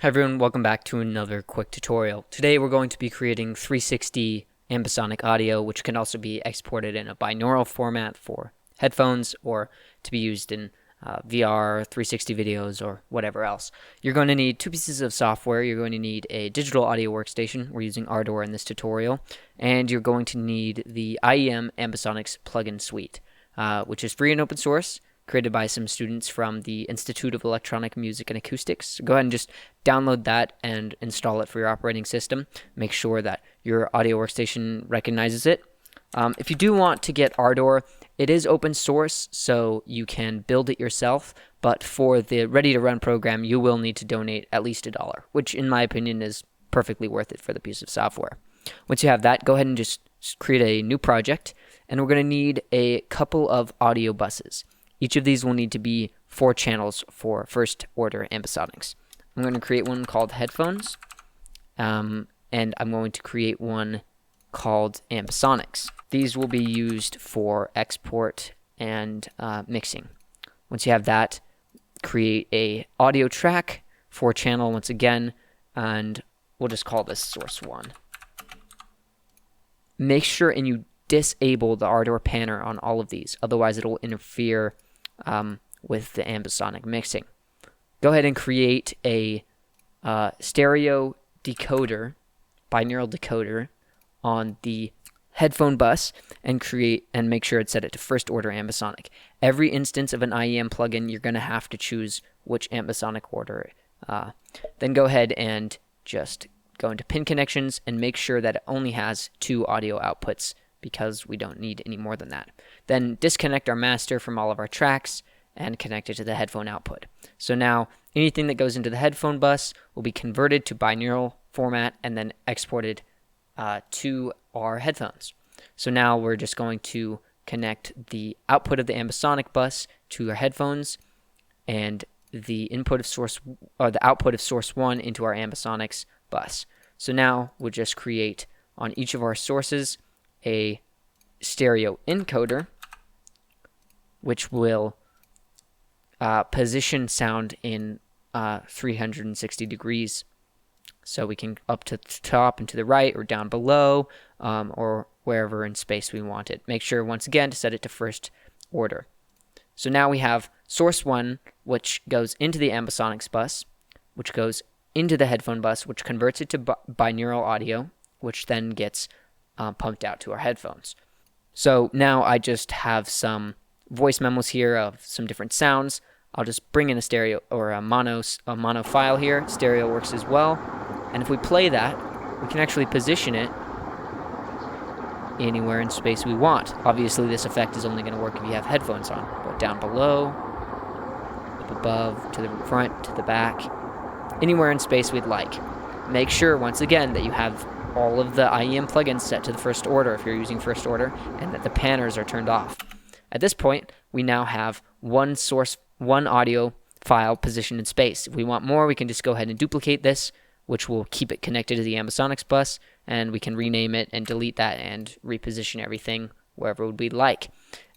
Hi everyone, welcome back to another quick tutorial. Today we're going to be creating 360 ambisonic audio, which can also be exported in a binaural format for headphones or to be used in VR, 360 videos, or whatever else. You're going to need two pieces of software. You're going to need a digital audio workstation. We're using Ardour in this tutorial. And you're going to need the IEM Ambisonics plugin suite, which is free and open source, created by some students from the Institute of Electronic Music and Acoustics. So go ahead and just download that and install it for your operating system. Make sure that your audio workstation recognizes it. If you do want to get Ardour, it is open source, so you can build it yourself, but for the ready-to-run program, you will need to donate at least $1, which in my opinion is perfectly worth it for the piece of software. Once you have that, go ahead and just create a new project, and we're going to need a couple of audio buses. Each of these will need to be 4 channels for first-order ambisonics. I'm going to create one called headphones, and I'm going to create one called Ambisonics. These will be used for export and mixing. Once you have that, create a audio track, 4-channel once again, and we'll just call this source 1. Make sure and you disable the Ardour panner on all of these, otherwise it will interfere with the ambisonic mixing. Go ahead and create a stereo decoder, binaural decoder, on the headphone bus and make sure it's set it to first order ambisonic. Every instance of an IEM plugin, you're going to have to choose which ambisonic order. Then go ahead and just go into pin connections and make sure that it only has 2 audio outputs, because we don't need any more than that. Then disconnect our master from all of our tracks and connect it to the headphone output. So now anything that goes into the headphone bus will be converted to binaural format and then exported to our headphones. So now we're just going to connect the output of the ambisonic bus to our headphones and the input of source, or the output of source 1 into our ambisonics bus. So now we'll just create on each of our sources a stereo encoder, which will position sound in 360 degrees. So we can up to the top and to the right or down below, or wherever in space we want it. Make sure once again to set it to first order. So now we have source 1, which goes into the ambisonics bus, which goes into the headphone bus, which converts it to binaural audio, which then gets pumped out to our headphones. So now I just have some voice memos here of some different sounds. I'll just bring in a stereo or a mono file here. Stereo works as well. And if we play that, we can actually position it anywhere in space we want. Obviously, this effect is only going to work if you have headphones on. But down below, up above, to the front, to the back, anywhere in space we'd like. Make sure, once again, that you have all of the IEM plugins set to the first order if you're using first order, and that the panners are turned off. At this point, we now have one audio file positioned in space. If we want more, we can just go ahead and duplicate this, which will keep it connected to the ambisonics bus, and we can rename it and delete that and reposition everything wherever we'd like.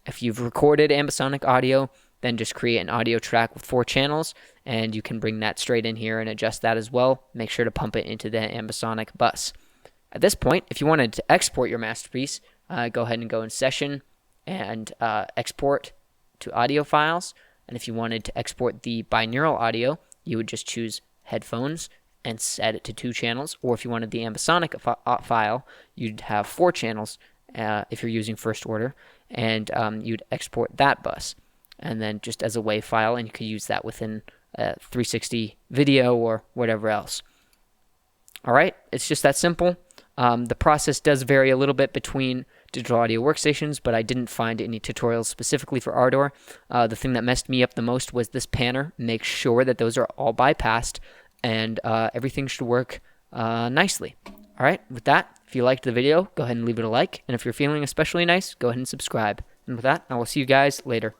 If you've recorded ambisonic audio, then just create an audio track with 4 channels, and you can bring that straight in here and adjust that as well. Make sure to pump it into the ambisonic bus. At this point, if you wanted to export your masterpiece, go ahead and go in Session and export to audio files. And if you wanted to export the binaural audio, you would just choose headphones and set it to 2 channels. Or if you wanted the ambisonic file, you'd have 4 channels if you're using first order, and you'd export that bus. And then just as a WAV file, and you could use that within 360 video or whatever else. All right, it's just that simple. The process does vary a little bit between digital audio workstations, but I didn't find any tutorials specifically for Ardour. The thing that messed me up the most was this panner. Make sure that those are all bypassed, and everything should work nicely. All right, with that, if you liked the video, go ahead and leave it a like, and if you're feeling especially nice, go ahead and subscribe. And with that, I will see you guys later.